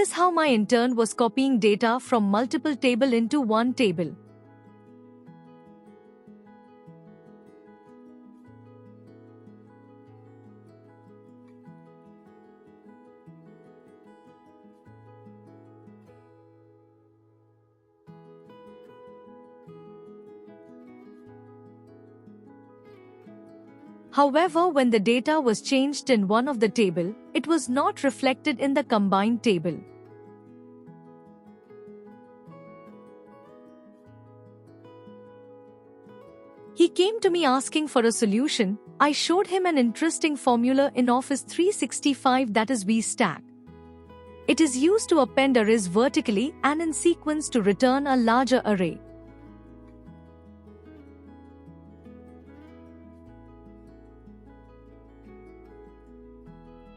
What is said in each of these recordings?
this how my intern was copying data from multiple tables into one table. However, when the data was changed in one of the table, it was not reflected in the combined table. He came to me asking for a solution. I showed him an interesting formula in Office 365, that is VSTACK. It is used to append arrays vertically and in sequence to return a larger array.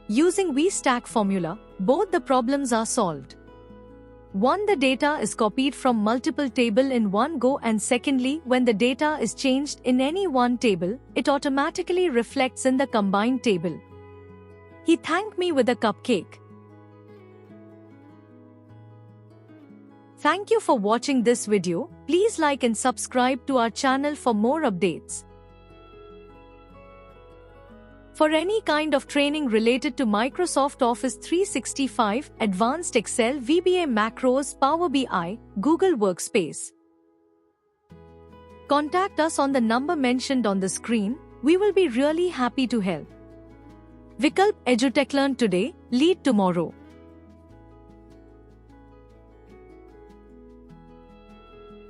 Using VSTACK formula, both the problems are solved. One, the data is copied from multiple tables in one go, and secondly, when the data is changed in any one table, it automatically reflects in the combined table. He thanked me with a cupcake. Thank you for watching this video. Please like and subscribe to our channel for more updates. For any kind of training related to Microsoft Office 365, Advanced Excel, VBA macros, Power BI, Google Workspace, contact us on the number mentioned on the screen. We will be really happy to help. Vikalp EduTech, learn today, lead tomorrow.